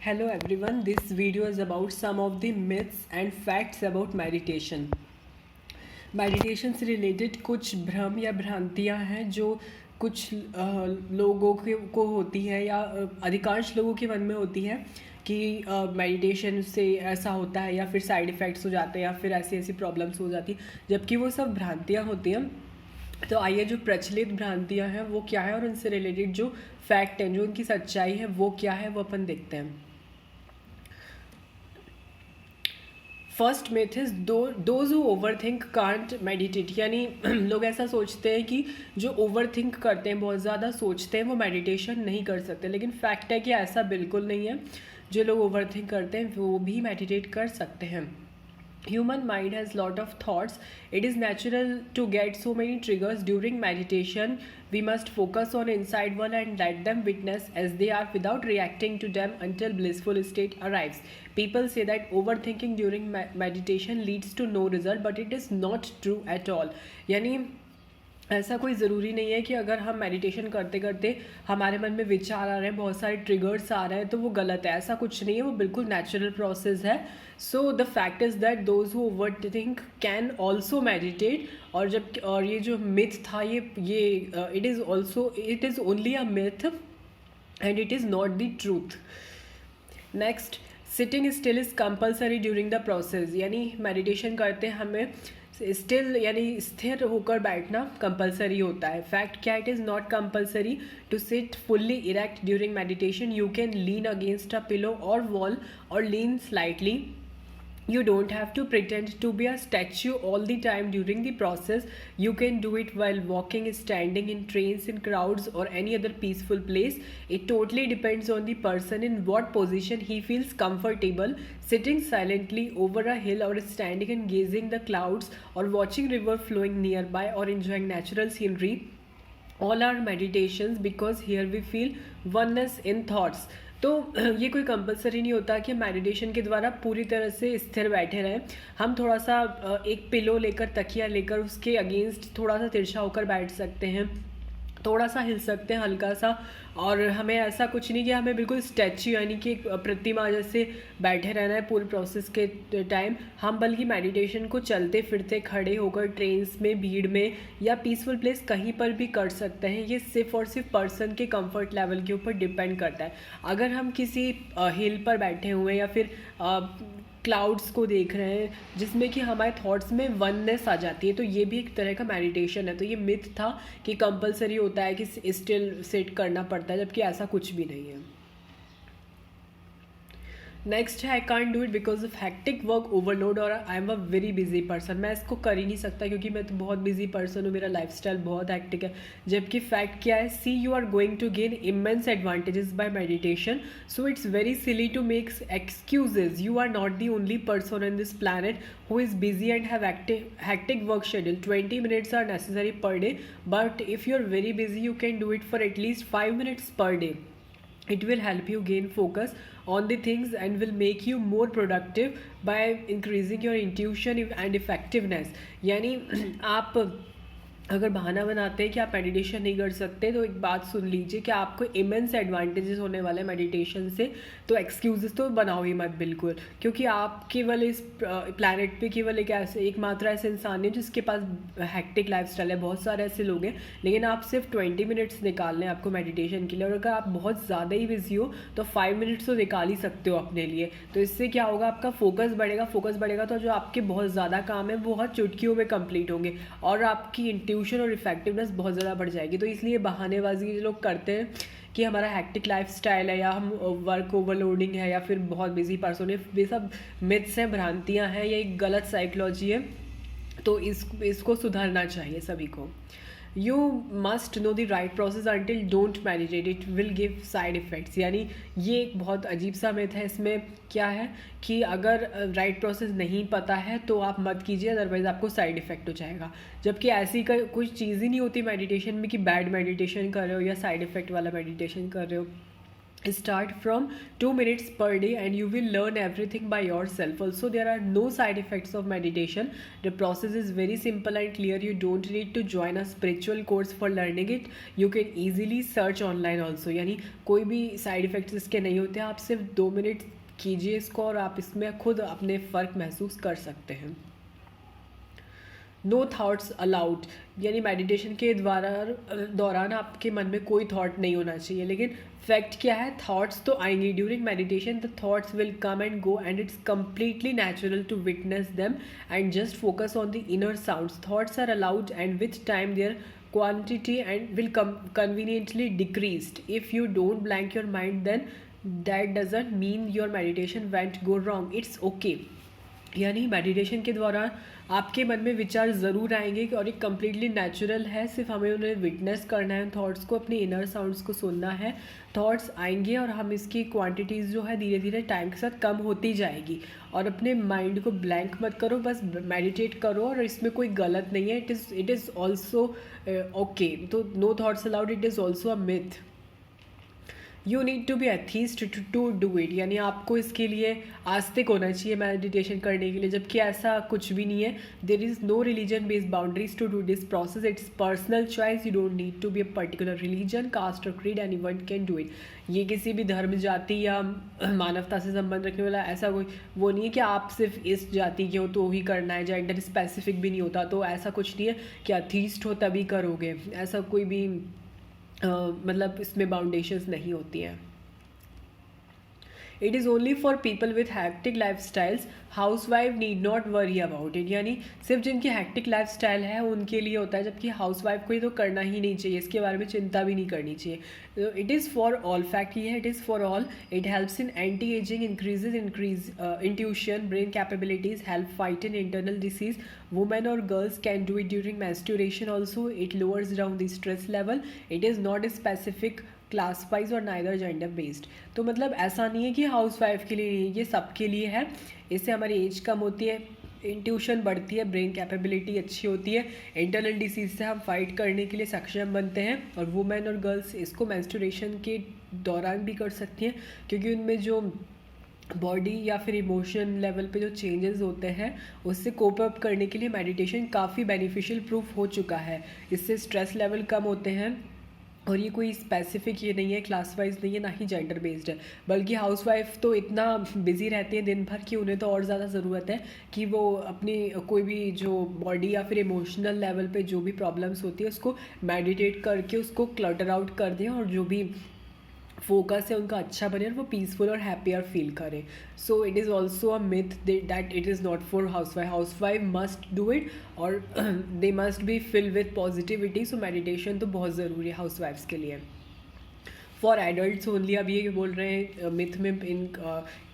Hello everyone, this video is about some of the myths and facts about meditation. Meditation से related कुछ भ्रम या भ्रांतियाँ हैं जो कुछ लोगों के को होती है या अधिकांश लोगों के मन में होती है कि मेडिटेशन से ऐसा होता है या फिर साइड इफ़ेक्ट्स हो जाते हैं या फिर ऐसी ऐसी प्रॉब्लम्स हो जाती हैं, जबकि वो सब भ्रांतियाँ होती हैं। तो आइए जो प्रचलित भ्रांतियाँ हैं वो क्या है और उनसे रिलेटेड जो फैक्ट हैं, जो उनकी सच्चाई है वो क्या है, वो अपन देखते हैं। First myth is those who over think can't meditate, यानी लोग ऐसा सोचते हैं कि जो ओवर थिंक करते हैं, बहुत ज़्यादा सोचते हैं, वो मेडिटेशन नहीं कर सकते। लेकिन फैक्ट है कि ऐसा बिल्कुल नहीं है। जो लोग ओवर थिंक करते हैं वो भी मेडिटेट कर सकते हैं। Human mind has lot of thoughts. It is natural to get so many triggers during meditation. We must focus on inside one and let them witness as they are without reacting to them until blissful state arrives. People say that overthinking during meditation leads to no result, but it is not true at all. यानी ऐसा कोई ज़रूरी नहीं है कि अगर हम meditation करते करते हमारे मन में विचार आ रहे हैं, बहुत सारे ट्रिगर्स आ रहे हैं, तो वो गलत है। ऐसा कुछ नहीं है, वो बिल्कुल नेचुरल प्रोसेस है। So the fact is that those who over think can also meditate. और ये जो मिथ था, ये it is only a myth and it is not the truth. Next, sitting still is compulsory during the process, यानी meditation करते हमें still यानी स्थिर होकर बैठना कंपलसरी होता है। फैक्ट क्या, it is not compulsory to sit fully erect during meditation. You can lean against a pillow or wall or lean slightly. You don't have to pretend to be a statue all the time during the process. You can do it while walking, standing in trains, in crowds, or any other peaceful place. It totally depends on the person in what position he feels comfortable. Sitting silently over a hill or standing and gazing the clouds or watching river flowing nearby or enjoying natural scenery, all are meditations because here we feel oneness in thoughts. तो ये कोई compulsory नहीं होता कि meditation के द्वारा पूरी तरह से स्थिर बैठे रहें। हम थोड़ा सा एक पिलो लेकर, तकिया लेकर उसके अगेंस्ट थोड़ा सा तिरछा होकर बैठ सकते हैं, थोड़ा सा हिल सकते हैं हल्का सा। और हमें ऐसा कुछ नहीं कि हमें बिल्कुल स्टैच्यू यानी कि एक प्रतिमा जैसे बैठे रहना है पूरे प्रोसेस के टाइम। हम बल्कि मेडिटेशन को चलते फिरते, खड़े होकर, ट्रेन्स में, भीड़ में या पीसफुल प्लेस कहीं पर भी कर सकते हैं। ये सिर्फ और सिर्फ पर्सन के कंफर्ट लेवल के ऊपर डिपेंड करता है। अगर हम किसी हिल पर बैठे हुए या फिर क्लाउड्स को देख रहे हैं जिसमें कि हमारे थॉट्स में वननेस आ जाती है, तो ये भी एक तरह का मेडिटेशन है। तो ये मिथ था कि कंपलसरी होता है कि स्टिल सिट करना पड़ता है, जबकि ऐसा कुछ भी नहीं है। नेक्स्ट है, I can't do it because of hectic work overload और I am a very busy person. मैं इसको कर ही नहीं सकता क्योंकि मैं तो बहुत बिजी पर्सन हूँ, मेरा लाइफस्टाइल बहुत हैक्टिक है। जबकि फैक्ट क्या है, see you are going to gain immense advantages by meditation, so it's very silly to make excuses. You are not the only person on this planet who is busy and have hectic work schedule. 20 minutes are necessary per day, but if you're very busy, you can do it for at least 5 minutes per day. It will help you gain focus on the things and will make you more productive by increasing your intuition and effectiveness. यानी आप अगर बहाना बनाते हैं कि आप meditation नहीं कर सकते, तो एक बात सुन लीजिए कि आपको इमेंस एडवांटेजेस होने वाले हैं मेडिटेशन से। तो एक्सक्यूजेस तो बनाओ ही मत बिल्कुल, क्योंकि आप केवल इस प्लैनेट पे केवल एकमात्र ऐसे इंसान है जिसके पास हैक्टिक लाइफस्टाइल है। बहुत सारे ऐसे लोग हैं, लेकिन आप सिर्फ 20 मिनट्स निकालने हैं आपको मेडिटेशन के लिए। और अगर आप बहुत ज़्यादा ही बिजी हो तो 5 मिनट्स तो निकाल ही सकते हो अपने लिए। तो इससे क्या होगा, आपका फोकस बढ़ेगा तो जो आपके बहुत ज़्यादा काम है वो बहुत चुटकियों में कंप्लीट होंगे और आपकी इंट्यूशन और इफेक्टिवनेस बहुत ज़्यादा बढ़ जाएगी। तो इसलिए बहानेबाजी जो लोग करते हैं कि हमारा हैक्टिक लाइफस्टाइल है या हम वर्क ओवरलोडिंग है या फिर बहुत बिजी पर्सन है, ये सब मिथ्स हैं, भ्रांतियाँ हैं, ये एक गलत साइकोलॉजी है। तो इसको सुधारना चाहिए सभी को। You must know the right process until don't meditate, it will give side effects. यानी ये एक बहुत अजीब सा मिथ है। इसमें क्या है कि अगर राइट प्रोसेस नहीं पता है तो आप मत कीजिए, अदरवाइज़ आपको साइड इफ़ेक्ट हो जाएगा। जबकि ऐसी कुछ चीज़ ही नहीं होती मेडिटेशन में कि बैड मेडिटेशन कर रहे हो या साइड इफ़ेक्ट वाला मेडिटेशन कर रहे हो। Start from 2 minutes per day and you will learn everything by yourself. Also, there are no side effects of meditation. The process is very simple and clear. You don't need to join a spiritual course for learning it. You can easily search online also. यानी कोई भी side effects इसके नहीं होते. आप सिर्फ 2 minute कीजिए इसको और आप इसमें खुद अपने फ़र्क महसूस कर सकते हैं. नो थाट्स अलाउड, यानी मेडिटेशन के दौरान आपके मन में कोई थॉट नहीं होना चाहिए. लेकिन फैक्ट क्या है, थॉट्स तो आएंगे. During meditation the thoughts will come and go and it's completely natural to witness them and just focus on the inner sounds. Thoughts are allowed and with time their quantity and will conveniently decreased. If you don't blank your mind, then that doesn't mean your meditation went go wrong. It's okay. यानी meditation के दौरान आपके मन में विचार ज़रूर आएंगे और ये कम्प्लीटली नेचुरल है. सिर्फ हमें उन्हें विटनेस करना है, थॉट्स को, अपने इनर साउंड्स को सुनना है. थॉट्स आएंगे और हम इसकी क्वांटिटीज़ जो है धीरे धीरे टाइम के साथ कम होती जाएगी. और अपने माइंड को ब्लैंक मत करो, बस मेडिटेट करो और इसमें कोई गलत नहीं है. It is also okay. तो no thoughts allowed, it is also a myth. You need to be atheist to do it, यानी आपको इसके लिए आस्तिक होना चाहिए मेडिटेशन करने के लिए, जबकि ऐसा कुछ भी नहीं है. There is no religion based boundaries to do this process. It's personal choice. You don't need to be a particular religion, caste और creed. Anyone can do it. ये किसी भी धर्म, जाति या मानवता से संबंध रखने वाला ऐसा कोई वो नहीं है कि आप सिर्फ इस जाति के हो तो ही करना है. जेंडर स्पेसिफिक भी नहीं होता. तो ऐसा कुछ नहीं है कि एथीस्ट हो तभी करोगे. ऐसा कोई भी मतलब इसमें बाउंडेशंस नहीं होती हैं. It is only for people with hectic life styles. House wife need not worry about it, यानी सिर्फ जिनकी हैक्टिक लाइफ स्टाइल है उनके लिए होता है, जबकि हाउस वाइफ को ये तो करना ही नहीं चाहिए. इसके बारे में चिंता भी नहीं करनी चाहिए. It is for all. Fact ये है, it is for all. It helps in anti ageing, increase intuition, brain capabilities, help fight in internal disease. Women और girls can do it during menstruation also. It lowers down the stress level. It is not specific class wise और neither gender based. तो मतलब ऐसा नहीं है कि house wife के लिए नहीं, ये सबके लिए है. इससे हमारी एज कम होती है, इंट्यूशन बढ़ती है, ब्रेन कैपेबिलिटी अच्छी होती है, इंटरनल डिसीज से हम फाइट करने के लिए सक्षम बनते हैं. और वुमेन और गर्ल्स इसको मेंस्ट्रुएशन के दौरान भी कर सकती हैं, क्योंकि उनमें जो बॉडी या फिर इमोशन लेवल पे जो चेंजेस होते हैं उससे कोप अप करने के लिए मेडिटेशन काफ़ी बेनिफिशियल प्रूफ हो चुका है. इससे स्ट्रेस लेवल कम होते हैं. और ये कोई स्पेसिफिक ये नहीं है, क्लास वाइज नहीं है, ना ही जेंडर बेस्ड है. बल्कि हाउस वाइफ तो इतना बिजी रहती है दिन भर कि उन्हें तो और ज़्यादा ज़रूरत है कि वो अपनी कोई भी जो बॉडी या फिर इमोशनल लेवल पे जो भी प्रॉब्लम्स होती है उसको मेडिटेट करके उसको क्लटर आउट कर दें और जो भी फोकस है उनका अच्छा बने और वो पीसफुल और हैप्पियर फील करें. So it is also a myth that it is not for housewife. Housewife must do it और they must be fill with positivity. So meditation तो बहुत ज़रूरी है हाउस वाइफ्स के लिए. For adults only, अब ये बोल रहे हैं मिथ में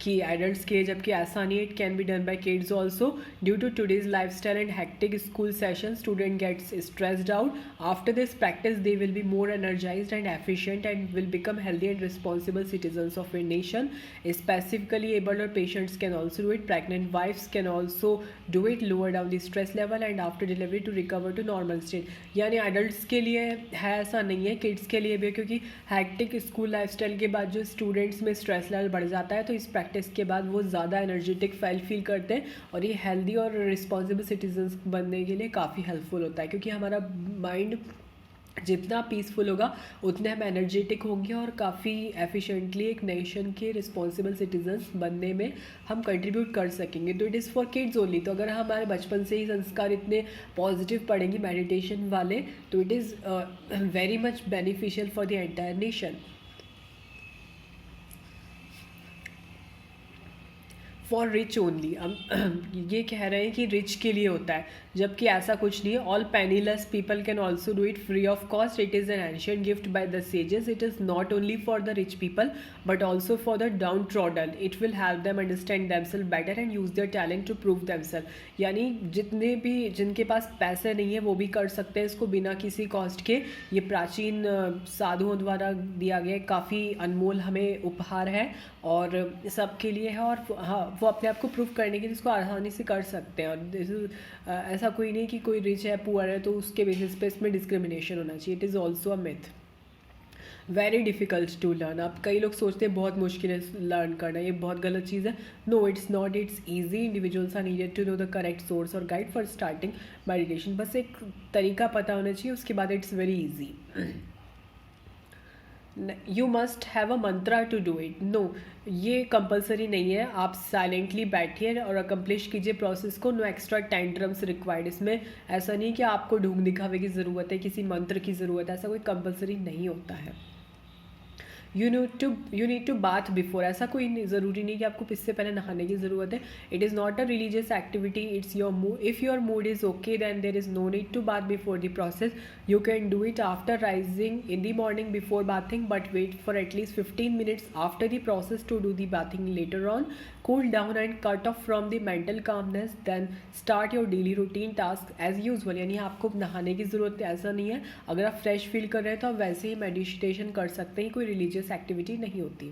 कि एडल्ट्स के, जबकि ऐसा नहीं है. It can be done by kids also. Due to today's lifestyle and hectic school session, student gets stressed out. After this practice they will be more energised and efficient and will become healthy and responsible citizens of a nation. Specifically abled और patients can also do it. Pregnant wifes can also do it. Lower down the stress level and after delivery to recover to normal state. यानी adults के लिए है, ऐसा नहीं है, kids के लिए भी, क्योंकि हैक्टिक स्कूल लाइफस्टाइल के बाद जो स्टूडेंट्स में स्ट्रेस लेवल बढ़ जाता है तो इस प्रैक्टिस के बाद वो ज़्यादा एनर्जेटिक फील करते हैं और ये हेल्दी और रिस्पॉन्सिबल सिटीजन्स बनने के लिए काफ़ी हेल्पफुल होता है. क्योंकि हमारा माइंड जितना पीसफुल होगा उतने हम एनर्जेटिक होंगे और काफ़ी एफिशिएंटली एक नेशन के रिस्पॉन्सिबल सिटीजन्स बनने में हम कंट्रीब्यूट कर सकेंगे. तो it is for kids only. तो अगर हमारे बचपन से ही संस्कार इतने पॉजिटिव पड़ेंगे मेडिटेशन वाले, तो it is very much beneficial for the entire nation. For rich only, अब ये कह रहे हैं कि रिच के लिए होता है, जबकि ऐसा कुछ नहीं है. All penniless people can also do it free of cost. It is an ancient gift by the sages. It is not only for the rich people but also for the downtrodden. It will help them understand themself better and use their talent to prove themself. यानी जितने भी जिनके पास पैसे नहीं है वो भी कर सकते हैं इसको बिना किसी कॉस्ट के. ये प्राचीन साधुओं द्वारा दिया गया काफ़ी अनमोल हमें उपहार है और सबके लिए है. और हाँ, वो अपने आप को प्रूव करने के लिए इसको आसानी से कर सकते हैं. और ऐसा कोई नहीं कि कोई रिच है पुअर है तो उसके बेसिस पे इसमें डिस्क्रिमिनेशन होना चाहिए. It is also a myth. Very difficult to learn. अब कई लोग सोचते हैं बहुत मुश्किल है लर्न करना, ये बहुत गलत चीज़ है। No, it's not, it's easy. Individuals are needed to know the correct source और गाइड फॉर स्टार्टिंग मेडिटेशन। बस एक तरीका पता होना चाहिए, उसके बाद it's very easy. You must have a mantra to do it. No, ये कंपलसरी नहीं है। आप साइलेंटली बैठिए और अकम्प्लिश कीजिए प्रोसेस को। No extra tantrums required. इसमें ऐसा नहीं कि आपको ढूंढ दिखावे की ज़रूरत है, किसी मंत्र की ज़रूरत है, ऐसा कोई कंपलसरी नहीं होता है। You need to bath before. ऐसा कोई ज़रूरी नहीं कि आपको इससे पहले नहाने की ज़रूरत है। It is not a religious activity, it's your mood. If your mood is okay then there is no need to bath before the process. You can do it after rising in the morning before bathing, but wait for at least 15 minutes after the process to do the bathing later on. Cool down and cut off from the mental calmness, then start your daily routine task as usual. यानी आपको नहाने की ज़रूरत ऐसा नहीं है। अगर आप फ्रेश फील कर रहे हैं तो आप वैसे ही मेडिटेशन कर सकते हैं, कोई रिलीजियस एक्टिविटी नहीं होती।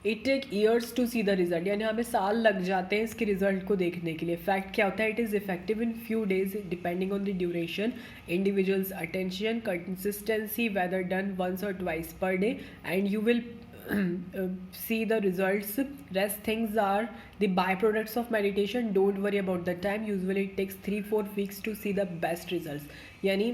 It take years to see the result. यानी हमें साल लग जाते हैं इसके रिजल्ट को देखने के लिए। फैक्ट क्या होता है? It is effective in few days depending on the duration, individuals attention, consistency, whether done once और twice per day, and you will see the results. Rest things are the byproducts of meditation. Don't worry about the time. Usually it takes 3-4 weeks to see the best results. यानी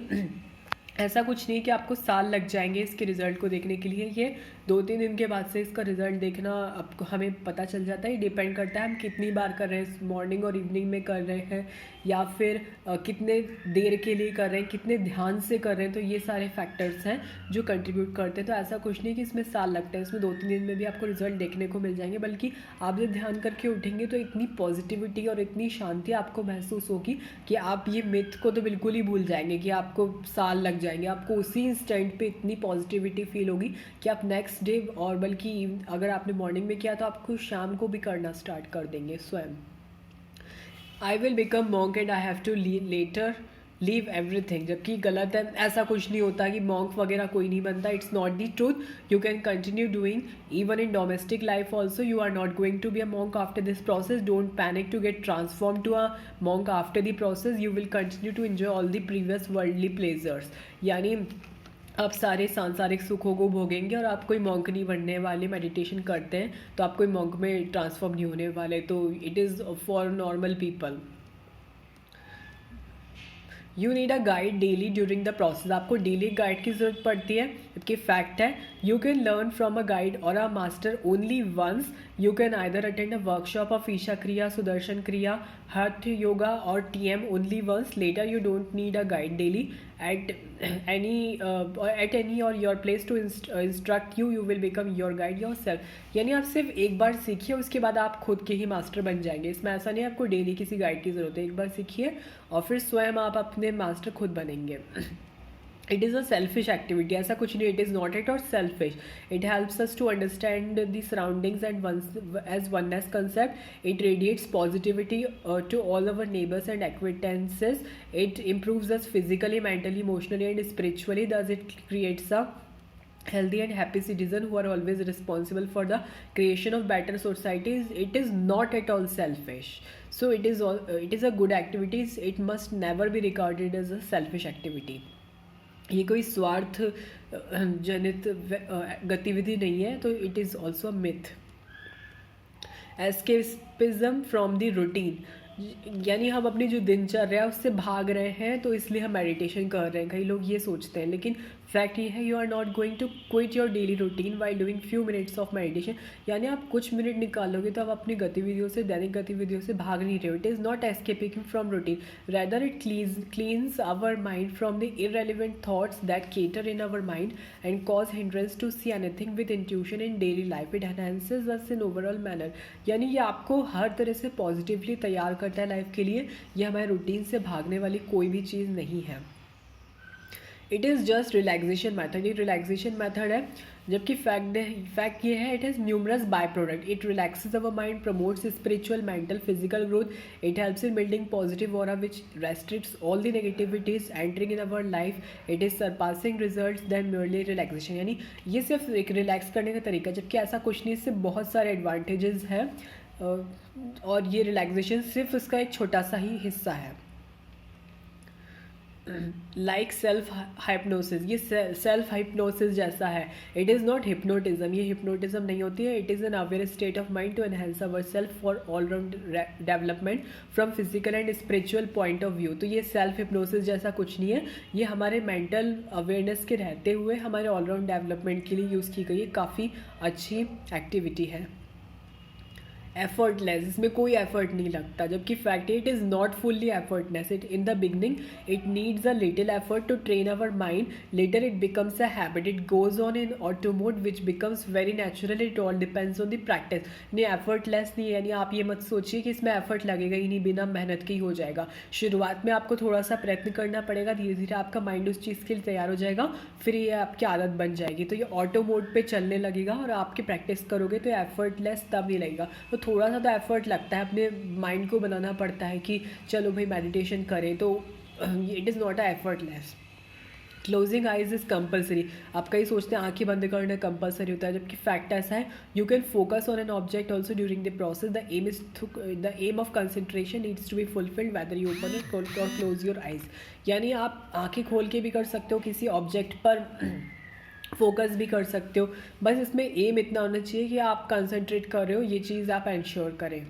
ऐसा कुछ नहीं कि आपको साल लग जाएंगे इसके रिज़ल्ट को देखने के लिए। ये 2-3 दिन के बाद से इसका रिज़ल्ट देखना आपको हमें पता चल जाता है। डिपेंड करता है हम कितनी बार कर रहे हैं, मॉर्निंग और इवनिंग में कर रहे हैं या फिर कितने देर के लिए कर रहे हैं, कितने ध्यान से कर रहे हैं। तो ये सारे फैक्टर्स हैं जो कंट्रीब्यूट करते हैं। तो ऐसा कुछ नहीं कि इसमें साल लगता है, इसमें 2-3 दिन में भी आपको रिज़ल्ट देखने को मिल जाएंगे। बल्कि आप जब ध्यान करके उठेंगे तो इतनी पॉजिटिविटी और इतनी शांति आपको महसूस होगी कि आप ये मिथ को तो बिल्कुल ही भूल जाएंगे कि आपको साल लग जाएंगे। आपको उसी इंस्टेंट पे इतनी पॉजिटिविटी फील होगी कि आप नेक्स्ट डे, और बल्कि अगर आपने मॉर्निंग में किया तो आपको शाम को भी करना स्टार्ट कर देंगे स्वयं। I will become monk and I have to later leave everything. जबकि गलत है, ऐसा कुछ नहीं होता कि मॉन्क वगैरह कोई नहीं बनता। It's not the truth. You can continue doing even in domestic life also. You are not going to be a monk after this process. Don't panic to get transform to a monk after the process. You will continue to enjoy all the previous worldly pleasures. यानी आप सारे सांसारिक सुखों को भोगेंगे और आप कोई monk नहीं बनने वाले। मेडिटेशन करते हैं तो आप कोई मॉन्क में ट्रांसफॉर्म नहीं होने वाले। तो it is for normal people. You need a guide daily during the process. आपको डेली गाइड की ज़रूरत पड़ती है, जबकि फैक्ट है you can learn from a guide और a master only once. You can either attend a workshop of Isha Kriya, Sudarshan Kriya, Hatha yoga और TM only once. Later you don't need a guide daily at any or your place to instruct you. You will become your guide yourself. यानी आप सिर्फ एक बार सीखिए, उसके बाद आप खुद के ही मास्टर बन जाएंगे। इसमें ऐसा नहीं है आपको डेली किसी गाइड की ज़रूरत है। एक बार सीखिए और फिर स्वयं आप अपने मास्टर खुद बनेंगे। It is a selfish activity. ऐसा कुछ नहीं, it is not at all selfish. It helps us to understand the surroundings and as oneness concept. It radiates positivity to all our neighbours and acquaintances. It improves us physically, mentally, emotionally and spiritually. Thus it creates a healthy and happy citizen who are always responsible for the creation of better societies. It is not at all selfish. So it is a good activity. It must never be regarded as a selfish activity. ये कोई स्वार्थ जनित गतिविधि नहीं है। तो it is also myth. Escapism from the routine. यानी हम अपनी जो दिनचर्या है उससे भाग रहे हैं तो इसलिए हम मेडिटेशन कर रहे हैं। कई लोग ये सोचते हैं, लेकिन फैक्ट ये है you are not going to quit your daily routine while doing few minutes of meditation. यानी आप कुछ मिनट निकालोगे तो आप अपनी गतिविधियों से, दैनिक गतिविधियों से भाग नहीं रहे हो। It is not escaping from routine, rather it cleans our mind from the irrelevant thoughts that cater in our mind and cause hindrance to see anything with intuition in daily life. It enhances us in overall manner. यानी ये आपको हर तरह से positively तैयार करता है life के लिए। ये हमारे रूटीन से भागने वाली कोई भी चीज़ नहीं है। It is just relaxation method. ये रिलैक्सेशन मैथड है, जबकि फैक्ट ये है it has numerous byproduct. It relaxes our mind, promotes spiritual, mental, physical growth. It helps in building positive aura which restricts all the negativities entering in our life. It is surpassing results than merely relaxation. यानी ये सिर्फ एक relax करने का तरीका, जबकि ऐसा कुछ नहीं, इससे बहुत सारे एडवांटेजेस हैं और ये रिलैक्सेशन सिर्फ इसका एक छोटा सा ही हिस्सा है। लाइक सेल्फ हाइप्नोसिस, ये सेल्फ हाइप्नोसिस जैसा है. इट इज़ नॉट हिप्नोटिज्म, ये हिप्नोटिज्म नहीं होती है. It is an aware state of mind to enhance our self for all round development from physical and spiritual point of view. तो ये self hypnosis जैसा कुछ नहीं है, ये हमारे मेंटल अवेयरनेस के रहते हुए हमारे ऑल राउंड डेवलपमेंट के लिए यूज़ की गई है. काफ़ी अच्छी एक्टिविटी है. एफर्टलेस, इसमें कोई एफर्ट नहीं लगता, जबकि fact it is not fully effortless. It in the beginning it needs a little effort to train our mind. Later it becomes a habit. It goes on in auto mode which becomes very natural. It all depends on the practice. नहीं, effortless नहीं है, यानी आप ये मत सोचिए कि इसमें एफर्ट लगेगा ही नहीं, बिना मेहनत के ही हो जाएगा. शुरुआत में आपको थोड़ा सा प्रयत्न करना पड़ेगा, धीरे धीरे आपका माइंड उस चीज़ के लिए तैयार हो जाएगा, फिर ये आपकी आदत बन जाएगी. तो ये ऑटो मोड पे चलने लगेगा और आपकी प्रैक्टिस करोगे तो एफर्टलेस तब नहीं लगेगा. तो थोड़ा सा तो एफर्ट लगता है, अपने माइंड को बनाना पड़ता है कि चलो भाई मेडिटेशन करें, तो it is not a effortless. Closing eyes is compulsory. आप कई सोचते हैं आंखें बंद करना कंपलसरी होता है, जबकि फैक्ट ऐसा है you can focus on an object also during the process. The aim of concentration needs to be fulfilled whether you open it or close your eyes. यानी आप आंखें खोल के भी कर सकते हो, किसी ऑब्जेक्ट पर फोकस भी कर सकते हो. बस इसमें एम इतना होना चाहिए कि आप कंसंट्रेट कर रहे हो, ये चीज़ आप इंश्योर करें.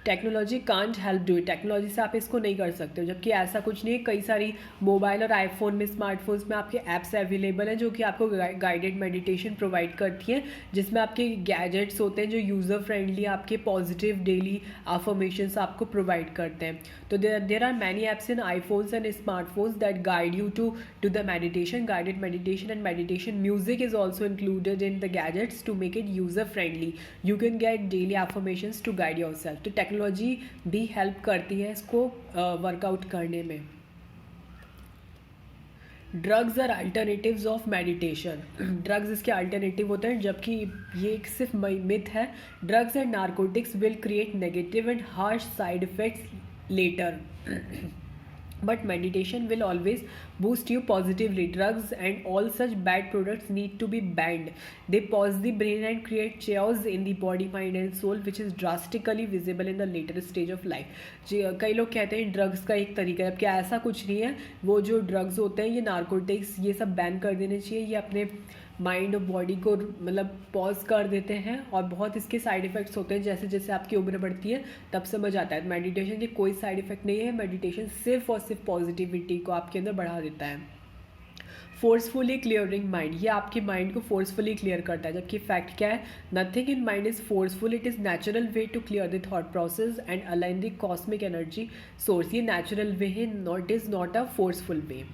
Technology can't help do it. Technology से आप इसको नहीं कर सकते हो, जबकि ऐसा कुछ नहीं है. कई सारी मोबाइल और आईफोन में, स्मार्टफोन्स में आपके ऐप्स अवेलेबल हैं जो कि आपको गाइडेड मेडिटेशन प्रोवाइड करती हैं, जिसमें आपके गैजेट्स होते हैं जो यूज़र फ्रेंडली आपके पॉजिटिव डेली अफर्मेशंस आपको प्रोवाइड करते हैं. तो there are many apps in iPhones and smartphones that guide you to the meditation, guided meditation and meditation music is also included in the gadgets to make it user friendly. You can get daily affirmations to guide your self. तो technology भी help करती है इसको workout करने में. Drugs are alternatives of meditation. Drugs इसके alternative होते हैं, जबकि ये एक सिर्फ मिथ है. Drugs and narcotics will create negative and harsh side effects later, but meditation will always boost you positively. Drugs and all such bad products need to be banned. They pause the brain and create chaos in the body, mind and soul, which is drastically visible in the later stage of life. कई लोग कहते हैं drugs का एक तरीका है, जबकि ऐसा कुछ नहीं है. वो जो ड्रग्स होते हैं, ये नार्कोटिक्स, ये सब बैन कर देने चाहिए. ये अपने माइंड और बॉडी को मतलब पॉज कर देते हैं, और बहुत इसके साइड इफ़ेक्ट्स होते हैं. जैसे जैसे आपकी उम्र बढ़ती है तब समझ आता है मेडिटेशन के कोई साइड इफ़ेक्ट नहीं है. मेडिटेशन सिर्फ और सिर्फ पॉजिटिविटी को आपके अंदर बढ़ा देता है. फोर्सफुली क्लियरिंग माइंड, ये आपके माइंड को फोर्सफुली क्लियर करता है, जबकि फैक्ट क्या है, nothing in mind is forceful. It is natural way to clear the thought process and align the cosmic energy source. ये नेचुरल वे है, not is not a forceful way.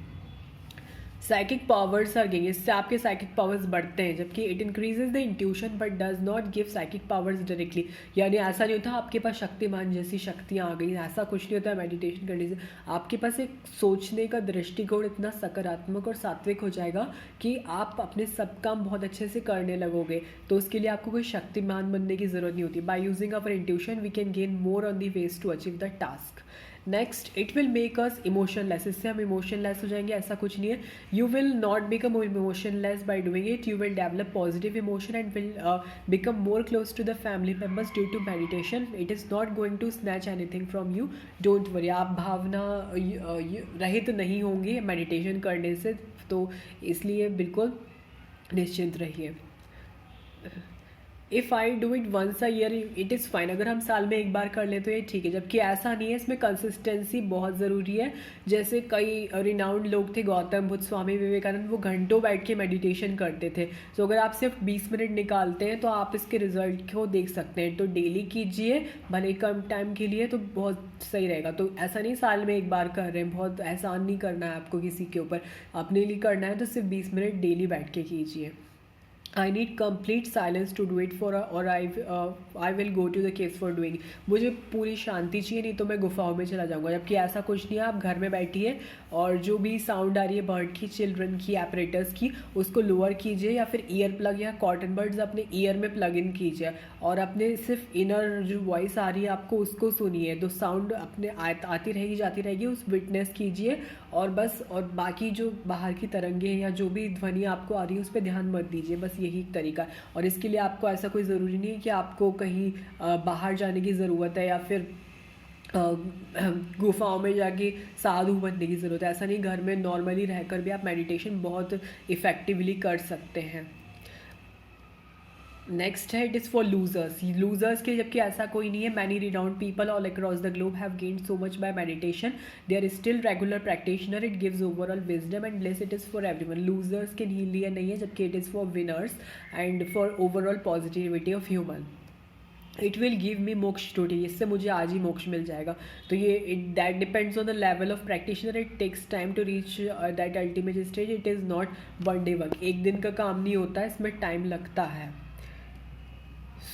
Psychic powers are gain, इससे आपके psychic powers बढ़ते हैं, जबकि it increases the intuition but does not give psychic powers directly. यानी ऐसा नहीं होता आपके पास शक्तिमान जैसी शक्तियाँ आ गई, ऐसा कुछ नहीं होता. मेडिटेशन करने से आपके पास एक सोचने का दृष्टिकोण इतना सकारात्मक और सात्विक हो जाएगा कि आप अपने सब काम बहुत अच्छे से करने लगोगे. तो उसके लिए आपको कोई शक्तिमान बनने की ज़रूरत नहीं होती. By using our intuition we can gain more on the ways to achieve the task. Next, it will make us emotionless. इससे हम इमोशनलेस हो जाएंगे, ऐसा कुछ नहीं है. You will not become emotionless by doing it. You will develop positive emotion and will become more close to the family members due to meditation. It is not going to snatch anything from you. Don't worry, आप भावना रहित नहीं होंगे meditation करने से, तो इसलिए बिल्कुल निश्चिंत रहिए. If I do it once a year it is fine. अगर हम साल में एक बार कर लें तो ये ठीक है, जबकि ऐसा नहीं है. इसमें कंसिस्टेंसी बहुत ज़रूरी है. जैसे कई रिनाउंड लोग थे, गौतम बुद्ध, स्वामी विवेकानंद, वो घंटों बैठ के मेडिटेशन करते थे. तो अगर आप सिर्फ 20 मिनट निकालते हैं तो आप इसके रिजल्ट को देख सकते हैं. तो डेली कीजिए, भले कम टाइम के लिए, तो बहुत सही रहेगा. तो ऐसा नहीं साल में एक बार कर रहे हैं, बहुत एहसान नहीं करना है आपको किसी के ऊपर. अपने लिए करना है तो सिर्फ 20 मिनट डेली बैठ के कीजिए. I need complete silence to do it for और I will go to the caves for doing. मुझे पूरी शांति चाहिए, नहीं तो मैं गुफाओं में चला जाऊँगा. जबकि ऐसा कुछ नहीं है. आप घर में बैठिए और जो भी साउंड आ रही है बर्ड की, चिल्ड्रन की, एपरेटर्स की, उसको लोअर कीजिए, या फिर ईयर प्लग या कॉटन बर्ड्स अपने ईयर में प्लग इन कीजिए, और अपने सिर्फ इनर जो वॉइस आ रही है आपको उसको सुनिए. तो साउंड अपने आती रहेगी जाती रहेगी, उस विटनेस कीजिए, और बस. और बाकी जो बाहर की तरंगें या जो भी ध्वनि आपको आ रही है उस पर ध्यान मत दीजिए. बस यही तरीका है. और इसके लिए आपको ऐसा कोई ज़रूरी नहीं है कि आपको कहीं बाहर जाने की ज़रूरत है, या फिर गुफाओं में जाके साधु बनने की ज़रूरत है, ऐसा नहीं, घर में नॉर्मली रहकर भी आप मेडिटेशन बहुत इफ़ेक्टिवली कर सकते हैं। नेक्स्ट है, it is for losers. Losers के जबकि ऐसा कोई नहीं है। Many renowned people all across the globe have gained so much by meditation, they are still regular practitioner, it gives overall wisdom and bless, it is for everyone. Losers के लिए नहीं है, जबकि it is for winners and for overall positivity of human. It will give me moksha today, इससे मुझे आज ही मोक्ष मिल जाएगा। तो ये that depends on the level of practitioner, it takes time to reach that ultimate stage, it is not one day work, एक दिन का काम नहीं होता है, इसमें टाइम लगता है।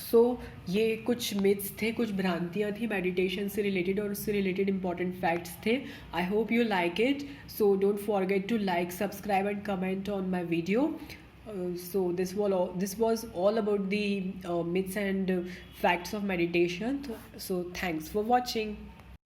सो ये कुछ मिथ्स थे, कुछ भ्रांतियाँ थी मेडिटेशन से रिलेटेड, और उससे रिलेटेड इंपॉर्टेंट फैक्ट्स थे। I hope you like it, so don't forget to like, subscribe and comment on my video. So this was all about the myths and facts of meditation. So thanks for watching.